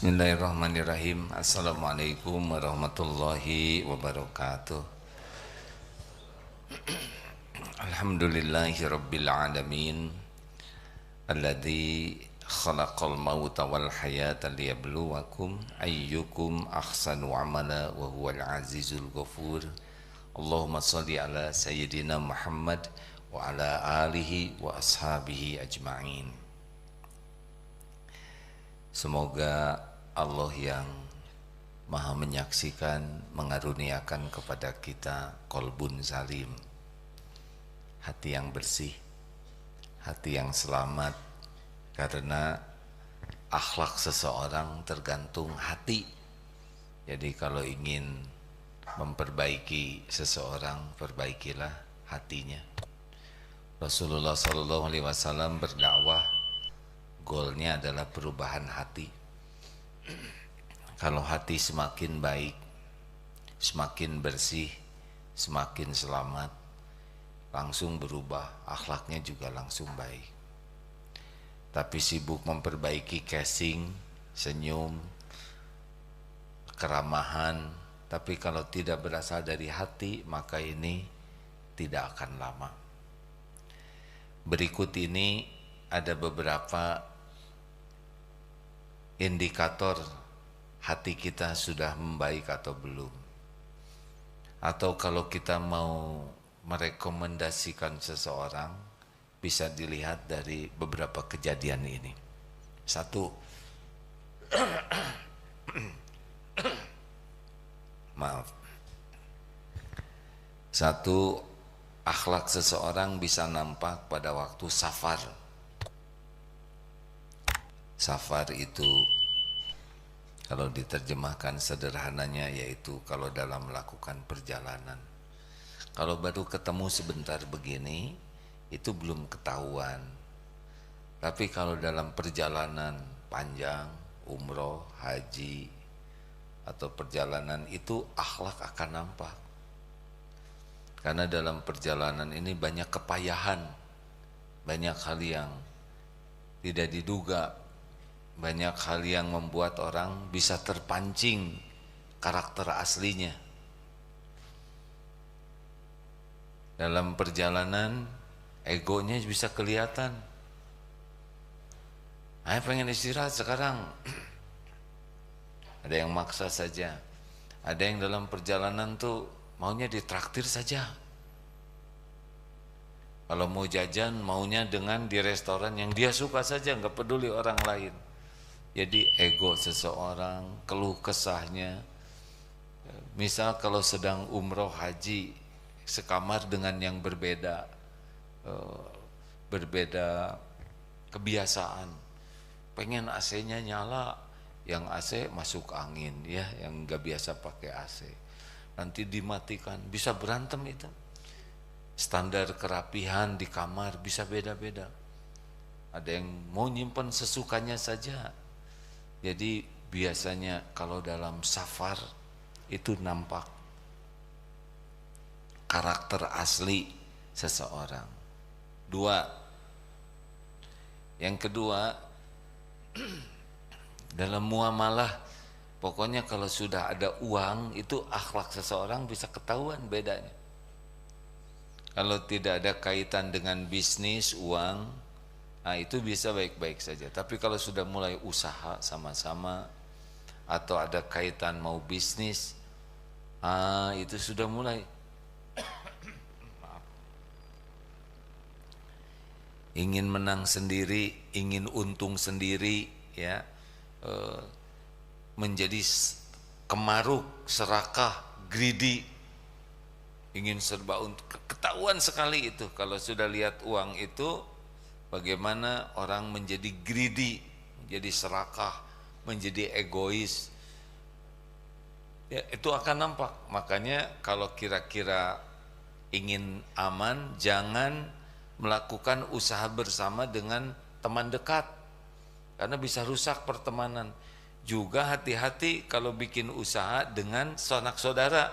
Bismillahirrahmanirrahim. Assalamualaikum warahmatullahi wabarakatuh. Alhamdulillahi rabbil alamin, alladzi khalaqal mauta wal hayata liyabluwakum ayyukum ahsanu amala wa huwal azizul ghafur. Allahumma shalli ala sayyidina Muhammad wa ala alihi wa ashabihi ajma'in. Semoga Allah yang maha menyaksikan mengaruniakan kepada kita qalbun salim, hati yang bersih, hati yang selamat, karena akhlak seseorang tergantung hati. Jadi kalau ingin memperbaiki seseorang, perbaikilah hatinya. Rasulullah SAW berdakwah, goalnya adalah perubahan hati. Kalau hati semakin baik, semakin bersih, semakin selamat, langsung berubah, akhlaknya juga langsung baik. Tapi sibuk memperbaiki casing, senyum, keramahan, tapi kalau tidak berasal dari hati, maka ini tidak akan lama. Berikut ini ada beberapa indikator hati kita sudah membaik atau belum. Atau kalau kita mau merekomendasikan seseorang, bisa dilihat dari beberapa kejadian ini. Satu, maaf. Satu, akhlak seseorang bisa nampak pada waktu safar. Safar itu kalau diterjemahkan sederhananya yaitu kalau dalam melakukan perjalanan. Kalau baru ketemu sebentar begini itu belum ketahuan. Tapi kalau dalam perjalanan panjang, umroh, haji atau perjalanan itu akhlak akan nampak. Karena dalam perjalanan ini banyak kepayahan, banyak hal yang tidak diduga, banyak hal yang membuat orang bisa terpancing karakter aslinya. Dalam perjalanan egonya bisa kelihatan. Saya pengen istirahat sekarang. Ada yang maksa saja. Ada yang dalam perjalanan tuh maunya ditraktir saja. Kalau mau jajan maunya dengan di restoran yang dia suka saja, nggak peduli orang lain. Jadi ego seseorang, keluh kesahnya. Misal kalau sedang umroh haji, sekamar dengan yang berbeda kebiasaan. Pengen AC-nya nyala, yang AC masuk angin, ya, yang nggak biasa pakai AC. Nanti dimatikan, bisa berantem itu. Standar kerapihan di kamar bisa beda-beda. Ada yang mau nyimpen sesukanya saja. Jadi biasanya kalau dalam safar itu nampak karakter asli seseorang. Dua, yang kedua, dalam muamalah, pokoknya kalau sudah ada uang itu akhlak seseorang bisa ketahuan bedanya. Kalau tidak ada kaitan dengan bisnis, uang, nah itu bisa baik-baik saja. Tapi kalau sudah mulai usaha sama-sama atau ada kaitan mau bisnis, itu sudah mulai ingin menang sendiri, ingin untung sendiri, ya, menjadi kemaruk, serakah, greedy, ingin serba untuk ketahuan sekali itu. Kalau sudah lihat uang itu, bagaimana orang menjadi greedy, menjadi serakah, menjadi egois, ya, itu akan nampak. Makanya kalau kira-kira ingin aman, jangan melakukan usaha bersama dengan teman dekat, karena bisa rusak pertemanan. Juga hati-hati kalau bikin usaha dengan sanak saudara,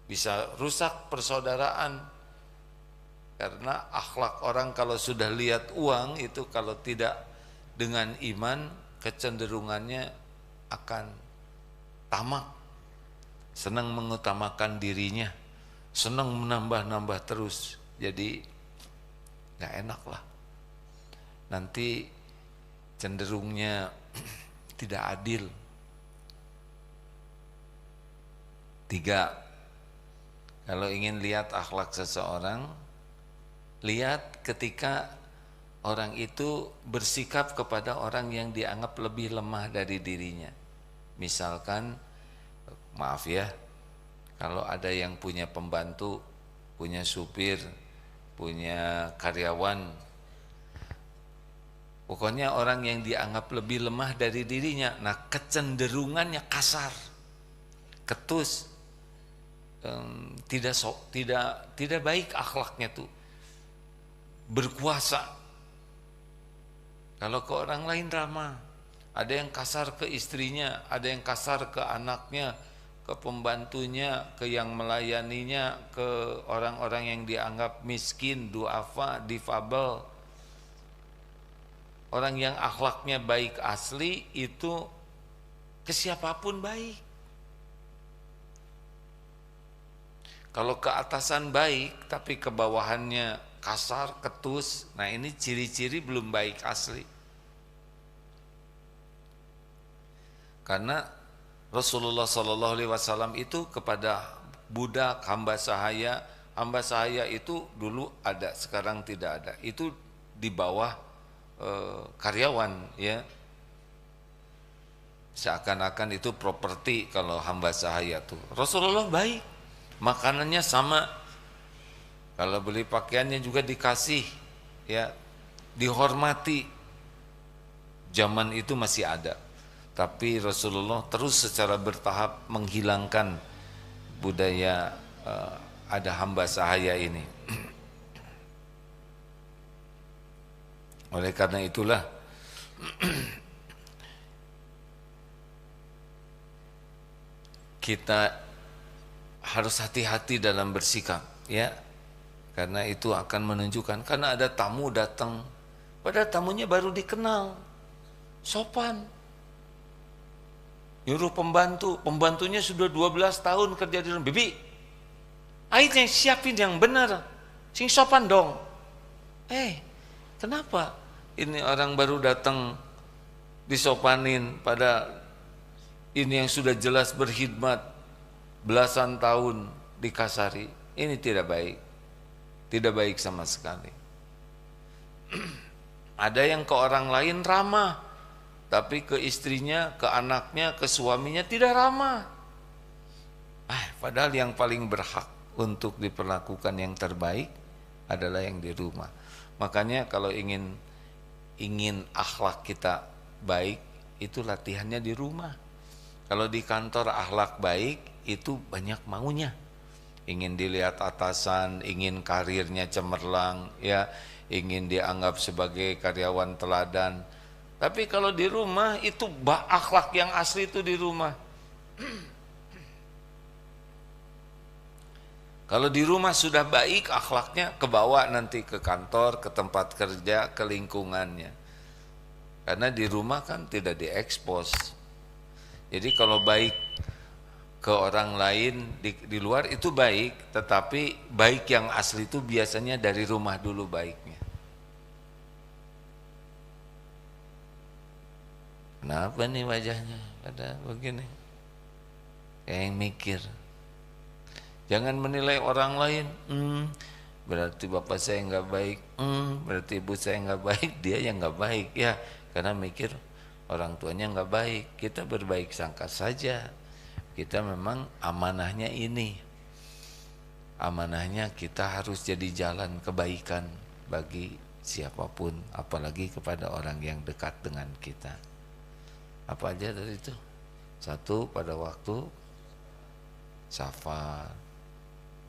bisa rusak persaudaraan. Karena akhlak orang kalau sudah lihat uang itu, kalau tidak dengan iman kecenderungannya akan tamak, senang mengutamakan dirinya, senang menambah-nambah terus. Jadi gak enak lah. Nanti cenderungnya tidak adil. 3, kalau ingin lihat akhlak seseorang, lihat ketika orang itu bersikap kepada orang yang dianggap lebih lemah dari dirinya. Misalkan, maaf ya, kalau ada yang punya pembantu, punya supir, punya karyawan, pokoknya orang yang dianggap lebih lemah dari dirinya, nah kecenderungannya kasar, ketus, tidak baik akhlaknya tuh, berkuasa. Kalau ke orang lain ramah, ada yang kasar ke istrinya, ada yang kasar ke anaknya, ke pembantunya, ke yang melayaninya, ke orang-orang yang dianggap miskin, duafa, difabel. Orang yang akhlaknya baik asli itu ke siapapun baik. Kalau ke atasan baik tapi ke bawahannya kasar, ketus, nah ini ciri-ciri belum baik asli. Karena Rasulullah SAW itu kepada budak hamba sahaya itu dulu ada, sekarang tidak ada. Itu di bawah karyawan, ya. Seakan-akan itu properti kalau hamba sahaya tuh. Rasulullah baik, makanannya sama. Kalau beli pakaiannya juga dikasih, ya, dihormati. Zaman itu masih ada. Tapi Rasulullah terus secara bertahap menghilangkan budaya ada hamba sahaya ini. Oleh karena itulah kita harus hati-hati dalam bersikap, ya. Karena itu akan menunjukkan, karena ada tamu datang, padahal tamunya baru dikenal, sopan. Nyuruh pembantunya sudah 12 tahun kerja di rumah. Bibi, airnya siapin yang benar, sing sopan dong. Kenapa ini orang baru datang disopanin, pada ini yang sudah jelas berkhidmat belasan tahun dikasari? Ini tidak baik, tidak baik sama sekali. Ada yang ke orang lain ramah, tapi ke istrinya, ke anaknya, ke suaminya tidak ramah. Padahal yang paling berhak untuk diperlakukan yang terbaik adalah yang di rumah. Makanya kalau ingin akhlak kita baik, itu latihannya di rumah. Kalau di kantor akhlak baik, itu banyak maunya. Ingin dilihat atasan, ingin karirnya cemerlang, ya, ingin dianggap sebagai karyawan teladan. Tapi kalau di rumah itu akhlak yang asli itu di rumah. Kalau di rumah sudah baik akhlaknya, kebawa nanti ke kantor, ke tempat kerja, ke lingkungannya. Karena di rumah kan tidak diekspos. Jadi kalau baik ke orang lain di luar itu baik, tetapi baik yang asli itu biasanya dari rumah dulu baiknya. Kenapa nih wajahnya pada begini? Kayak yang mikir. Jangan menilai orang lain. Berarti bapak saya nggak baik. Berarti ibu saya nggak baik. Dia yang nggak baik, ya. Karena mikir orang tuanya nggak baik. Kita berbaik sangka saja. Kita memang amanahnya ini. Amanahnya kita harus jadi jalan kebaikan bagi siapapun, apalagi kepada orang yang dekat dengan kita. Apa aja dari itu? 1, pada waktu safar.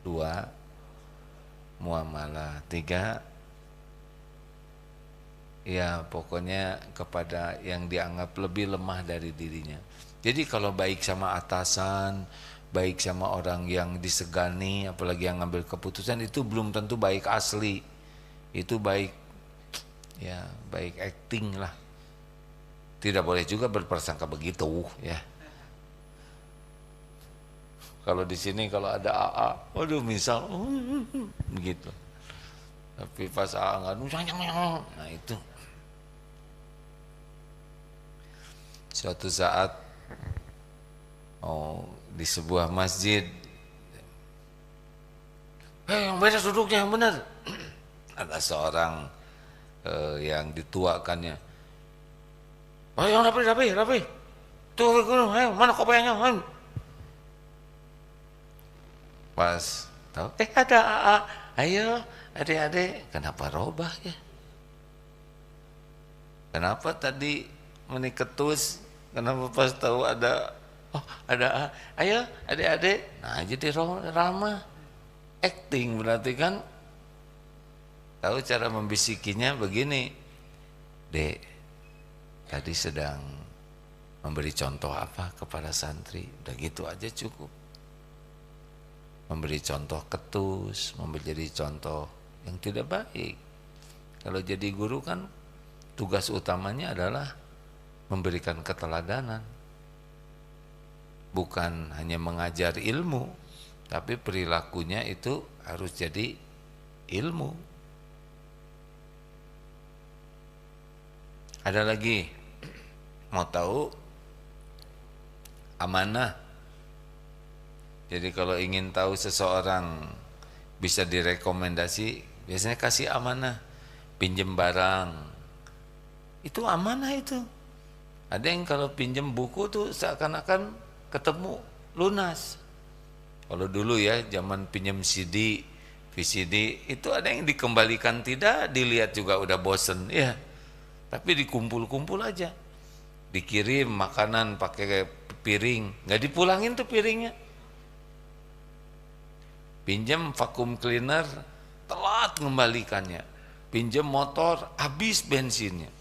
2, muamalah. 3, ya pokoknya kepada yang dianggap lebih lemah dari dirinya. Jadi kalau baik sama atasan, baik sama orang yang disegani, apalagi yang ngambil keputusan, itu belum tentu baik asli. Itu baik, ya baik acting lah. Tidak boleh juga berprasangka begitu ya. Kalau di sini kalau ada AA, waduh misal begitu. Tapi pas AA nggak, nah itu. Suatu saat di sebuah masjid, yang benar duduknya yang benar. Ada seorang yang dituakannya, yang rapi. Tuh, ayo, mana kopiahnya? Pas tahu, ada AA. Ayo, adik-adik, kenapa robah ya? Kenapa tadi meniketus? Kenapa pas tahu ada, ada AA? Ayo, adik-adik. Nah, jadi ramah. Acting berarti kan. Tahu cara membisikinya begini, Dek, tadi sedang memberi contoh apa kepada santri? Udah gitu aja cukup. Memberi contoh ketus, memberi contoh yang tidak baik. Kalau jadi guru kan tugas utamanya adalah memberikan keteladanan. Bukan hanya mengajar ilmu, tapi perilakunya itu harus jadi ilmu. Ada lagi, mau tahu amanah. Jadi kalau ingin tahu seseorang bisa direkomendasi, biasanya kasih amanah, pinjem barang. Itu amanah itu. Ada yang kalau pinjem buku tuh seakan-akan ketemu lunas. Kalau dulu ya zaman pinjem CD, VCD, itu ada yang dikembalikan tidak, dilihat juga udah bosen ya. Tapi dikumpul-kumpul aja, dikirim makanan pakai piring, nggak dipulangin tuh piringnya. Pinjam vacuum cleaner, telat mengembalikannya. Pinjam motor, habis bensinnya.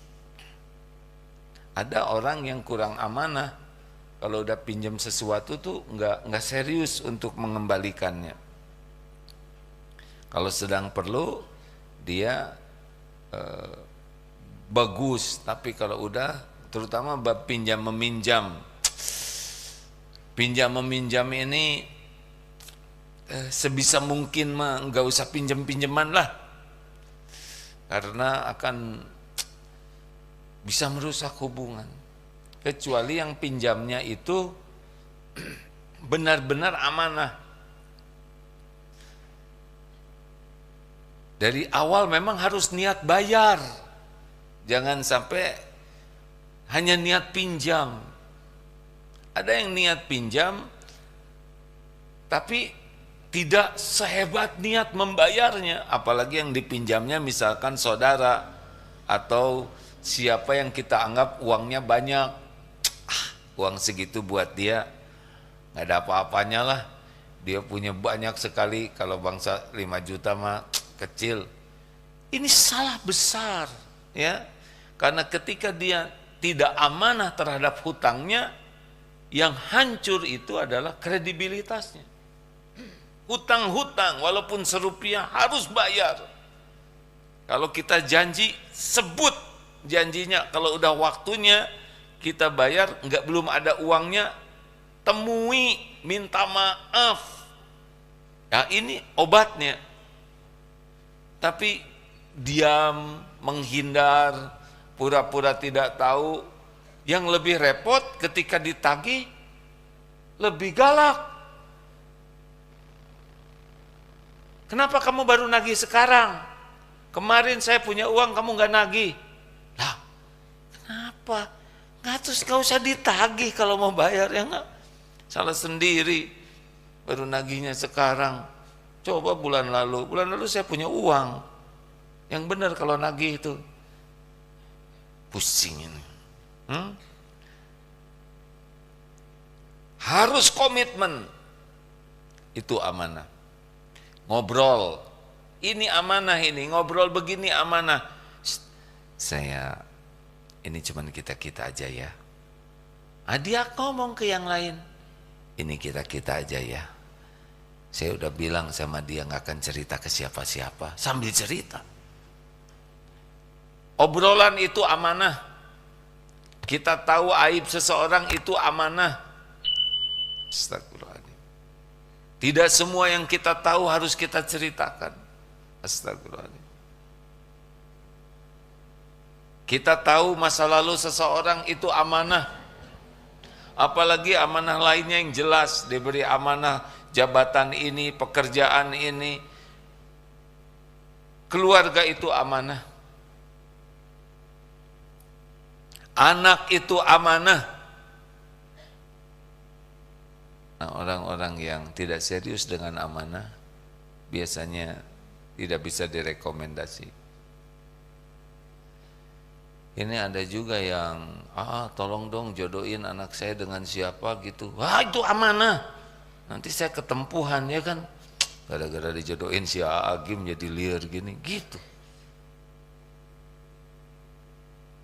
Ada orang yang kurang amanah, kalau udah pinjam sesuatu tuh nggak serius untuk mengembalikannya. Kalau sedang perlu dia bagus, tapi kalau udah, terutama bab pinjam meminjam ini sebisa mungkin mah nggak usah pinjam-pinjaman lah, karena akan bisa merusak hubungan. Kecuali yang pinjamnya itu benar-benar amanah. Dari awal memang harus niat bayar. Jangan sampai hanya niat pinjam. Ada yang niat pinjam tapi tidak sehebat niat membayarnya. Apalagi yang dipinjamnya misalkan saudara atau siapa yang kita anggap uangnya banyak. Uang segitu buat dia nggak ada apa-apanya lah. Dia punya banyak sekali, kalau bangsa 5 juta mah kecil. Ini salah besar ya. Karena ketika dia tidak amanah terhadap hutangnya, yang hancur itu adalah kredibilitasnya. Hutang-hutang walaupun serupiah harus bayar. Kalau kita janji, sebut janjinya. Kalau udah waktunya kita bayar, belum ada uangnya, temui, minta maaf. Ya ini obatnya. Tapi diam, menghindar, pura-pura tidak tahu. Yang lebih repot ketika ditagih, lebih galak. Kenapa kamu baru nagih sekarang? Kemarin saya punya uang, kamu nggak nagih. Lah, kenapa? Nggak usah ditagih kalau mau bayar, ya nggak? Salah sendiri, baru nagihnya sekarang. Coba bulan lalu saya punya uang. Yang benar kalau nagih itu. Pusing ini. Harus komitmen. Itu amanah. Ngobrol, ini amanah, ini ngobrol begini amanah. Ini cuman kita-kita aja ya. Dia ngomong ke yang lain, ini kita-kita aja ya. Saya udah bilang sama dia nggak akan cerita ke siapa-siapa. Sambil cerita. Obrolan itu amanah. Kita tahu aib seseorang itu amanah. Astagfirullahaladzim. Tidak semua yang kita tahu harus kita ceritakan. Astagfirullahaladzim. Kita tahu masa lalu seseorang itu amanah. Apalagi amanah lainnya yang jelas, diberi amanah jabatan ini, pekerjaan ini. Keluarga itu amanah. Anak itu amanah. Nah, orang-orang yang tidak serius dengan amanah biasanya tidak bisa direkomendasi. Ini ada juga yang tolong dong jodohin anak saya dengan siapa gitu. Wah, itu amanah. Nanti saya ketempuhan, ya kan. Gara-gara dijodohin si Agim jadi liar gini gitu.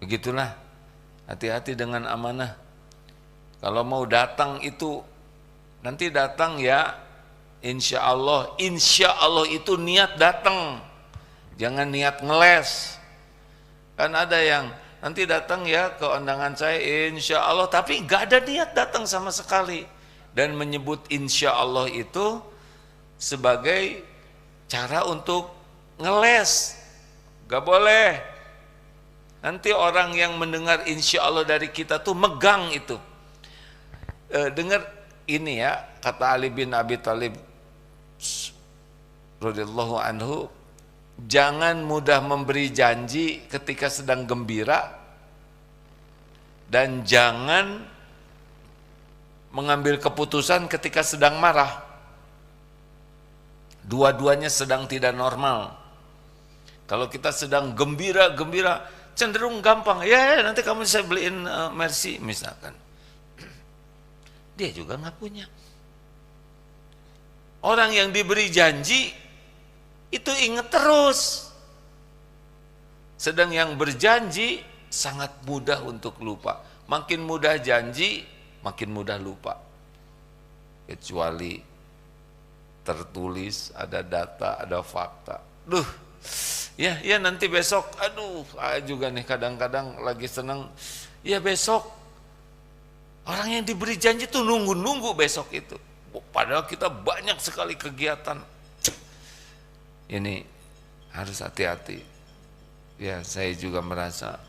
Begitulah. Hati-hati dengan amanah. Kalau mau datang itu nanti datang ya, insya Allah itu niat datang, jangan niat ngeles. Kan ada yang nanti datang ya ke undangan saya insya Allah, tapi gak ada niat datang sama sekali, dan menyebut insya Allah itu sebagai cara untuk ngeles. Gak boleh. Nanti orang yang mendengar insya Allah dari kita tuh megang itu. Dengar ini ya, kata Ali bin Abi Thalib radhiyallahu anhu, jangan mudah memberi janji ketika sedang gembira, dan jangan mengambil keputusan ketika sedang marah. Dua-duanya sedang tidak normal. Kalau kita sedang gembira-gembira, cenderung gampang, ya nanti kamu saya beliin Mercy misalkan. Dia juga nggak punya. Orang yang diberi janji itu ingat terus. Sedang yang berjanji sangat mudah untuk lupa. Makin mudah janji, makin mudah lupa. Kecuali tertulis, ada data, ada fakta. Ya nanti besok, juga nih kadang-kadang lagi seneng, ya besok. Orang yang diberi janji tuh nunggu-nunggu besok itu. Padahal kita banyak sekali kegiatan. Ini harus hati-hati. Ya, saya juga merasa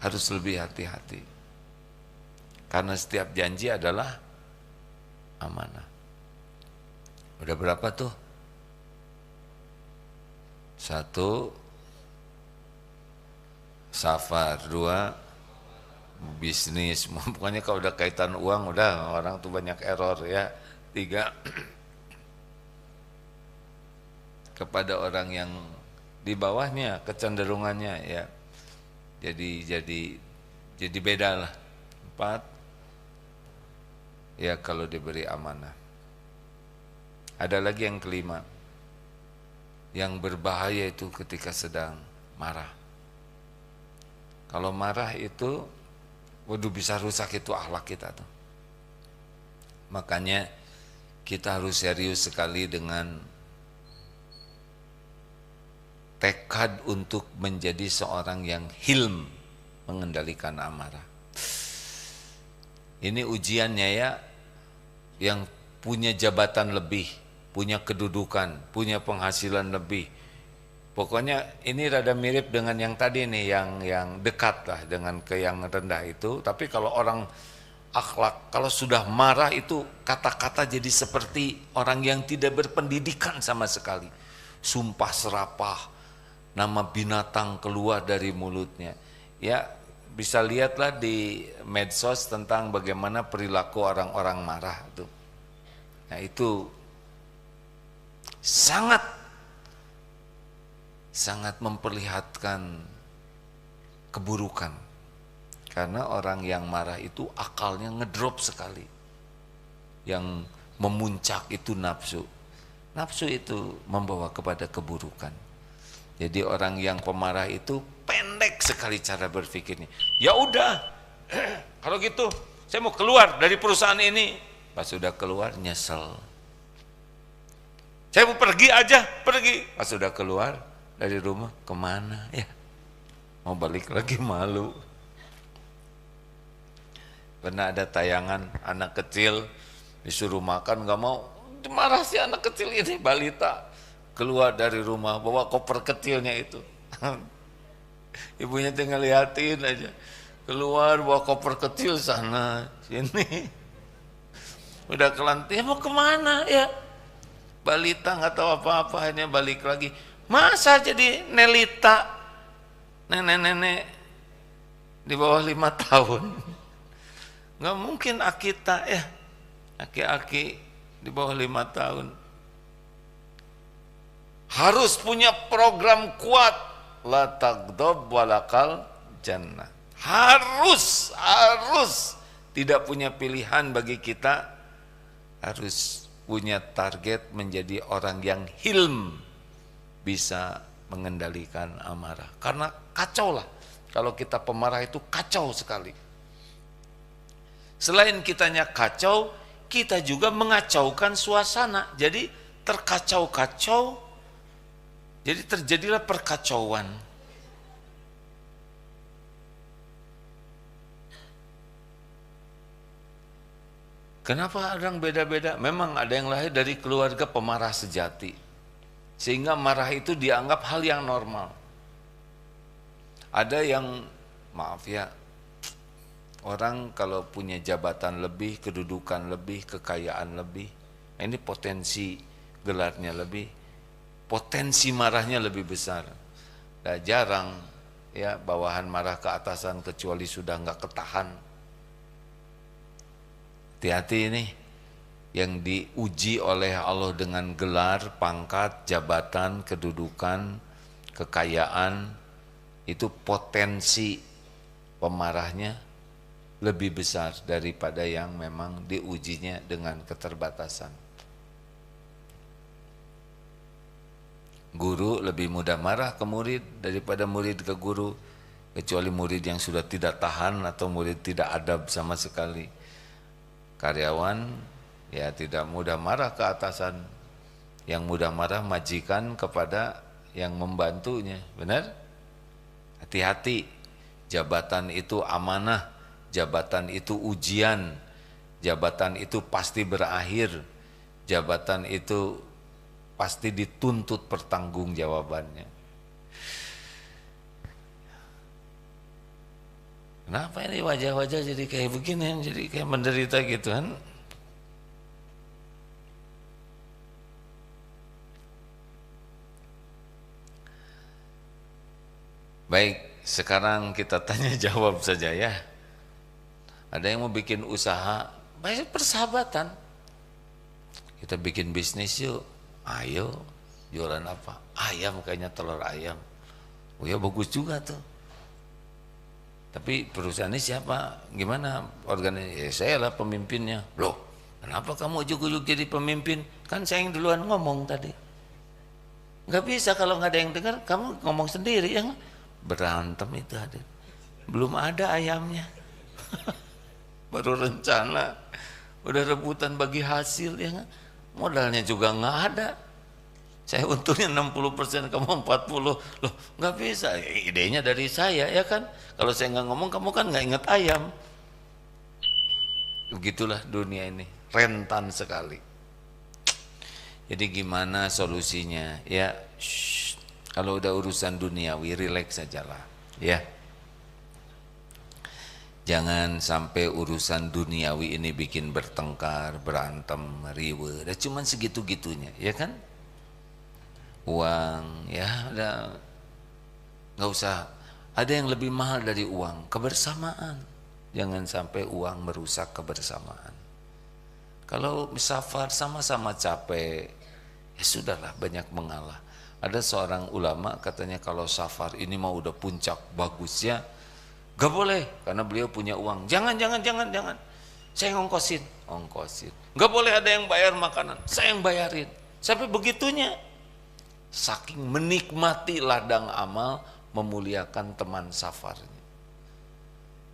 harus lebih hati-hati. Karena setiap janji adalah amanah. Udah berapa tuh? 1, safar. 2, bisnis. Pokoknya kalau udah kaitan uang, udah orang tuh banyak error ya. 3, kepada orang yang di bawahnya kecenderungannya ya. Jadi beda lah. 4, ya kalau diberi amanah. Ada lagi yang kelima, yang berbahaya itu ketika sedang marah. Kalau marah itu, waduh bisa rusak itu akhlak kita tuh. Makanya kita harus serius sekali dengan tekad untuk menjadi seorang yang hilm, mengendalikan amarah. Ini ujiannya ya, yang punya jabatan lebih, punya kedudukan, punya penghasilan lebih. Pokoknya ini rada mirip dengan yang tadi nih, yang dekat lah dengan ke yang rendah itu. Tapi kalau orang akhlak, kalau sudah marah itu kata-kata jadi seperti orang yang tidak berpendidikan sama sekali. Sumpah serapah, nama binatang keluar dari mulutnya. Ya, bisa lihatlah di medsos tentang bagaimana perilaku orang-orang marah itu. Nah, itu sangat memperlihatkan keburukan. Karena orang yang marah itu akalnya ngedrop sekali. Yang memuncak itu nafsu. Nafsu itu membawa kepada keburukan. Jadi orang yang pemarah itu pendek sekali cara berpikirnya. Ya udah, kalau gitu saya mau keluar dari perusahaan ini. Pas sudah keluar nyesel. Saya mau pergi aja, pergi. Pas sudah keluar dari rumah, kemana ya? Mau balik lagi malu. Pernah ada tayangan anak kecil disuruh makan nggak mau, marah si anak kecil ini balita, keluar dari rumah bawa koper kecilnya itu. Ibunya tinggal liatin aja, keluar bawa koper kecil sana sini. Udah kelanting, mau kemana ya? Balita nggak tahu apa-apa, akhirnya balik lagi. Masa jadi Nelita, nenek-nenek di bawah 5 tahun? Nggak mungkin Akita ya, aki-aki di bawah 5 tahun. Harus punya program kuat, la tagdob walakal jannah. Harus tidak punya pilihan bagi kita, harus punya target menjadi orang yang hilm, bisa mengendalikan amarah. Karena kacau lah, kalau kita pemarah itu kacau sekali. Selain kitanya kacau, kita juga mengacaukan suasana. Jadi terkacau-kacau, jadi terjadilah perkacauan. Kenapa orang beda-beda? Memang ada yang lahir dari keluarga pemarah sejati, sehingga marah itu dianggap hal yang normal. Ada yang, maaf ya, orang kalau punya jabatan lebih, kedudukan lebih, kekayaan lebih, ini potensi gelarnya lebih, potensi marahnya lebih besar. Nah, jarang ya bawahan marah ke atasan kecuali sudah nggak ketahan. Hati-hati ini, yang diuji oleh Allah dengan gelar, pangkat, jabatan, kedudukan, kekayaan, itu potensi pemarahnya lebih besar daripada yang memang diujinya dengan keterbatasan. Guru lebih mudah marah ke murid daripada murid ke guru, kecuali murid yang sudah tidak tahan atau murid tidak adab sama sekali. Karyawan ya tidak mudah marah ke atasan, yang mudah marah majikan kepada yang membantunya. Benar? Hati-hati, jabatan itu amanah, jabatan itu ujian, jabatan itu pasti berakhir, jabatan itu pasti dituntut pertanggungjawabannya. Kenapa ini wajah-wajah jadi kayak begini, jadi kayak menderita gitu kan? Baik, sekarang kita tanya jawab saja ya. Ada yang mau bikin usaha, baik persahabatan. Kita bikin bisnis yuk, ayo, jualan apa? Ayam, kayaknya telur ayam. Oh ya bagus juga tuh. Tapi perusahaannya siapa? Gimana organisasi? Ya, saya lah pemimpinnya. Loh, kenapa kamu ujuk-ujuk jadi pemimpin? Kan saya yang duluan ngomong tadi. Nggak bisa kalau nggak ada yang dengar, kamu ngomong sendiri ya. Berantem itu hadir. Belum ada ayamnya. Baru rencana, udah rebutan bagi hasil ya. Modalnya juga nggak ada. Saya untungnya 60%, kamu 40%. Loh, nggak bisa. Idenya dari saya ya kan. Kalau saya nggak ngomong, kamu kan nggak inget ayam. Begitulah dunia ini, rentan sekali. Jadi gimana solusinya? Ya, kalau udah urusan duniawi, relax sajalah. Ya, jangan sampai urusan duniawi ini bikin bertengkar, berantem, riwe. Udah cuman segitu-gitunya, ya kan? Uang, ya udah, nggak usah. Ada yang lebih mahal dari uang, kebersamaan. Jangan sampai uang merusak kebersamaan. Kalau safar sama-sama capek, ya sudahlah, banyak mengalah. Ada seorang ulama katanya kalau safar ini mau udah puncak bagusnya, gak boleh karena beliau punya uang. Jangan. Saya ngongkosin. Gak boleh ada yang bayar makanan, saya yang bayarin. Sampai begitunya. Saking menikmati ladang amal, memuliakan teman safarnya.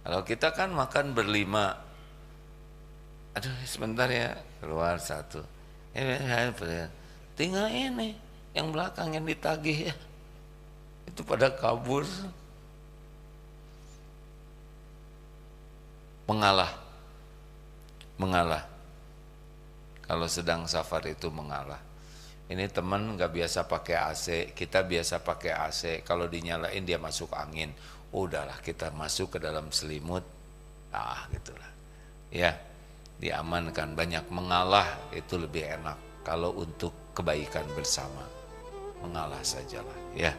Kalau kita kan makan berlima, aduh sebentar ya, keluar satu, tinggal ini yang belakang yang ditagih ya, itu pada kabur. Mengalah, mengalah. Kalau sedang safar itu mengalah. Ini teman nggak biasa pakai AC, kita biasa pakai AC. Kalau dinyalain dia masuk angin. Udahlah kita masuk ke dalam selimut. Gitulah. Ya, diamankan. Banyak mengalah itu lebih enak. Kalau untuk kebaikan bersama, mengalah sajalah. Ya.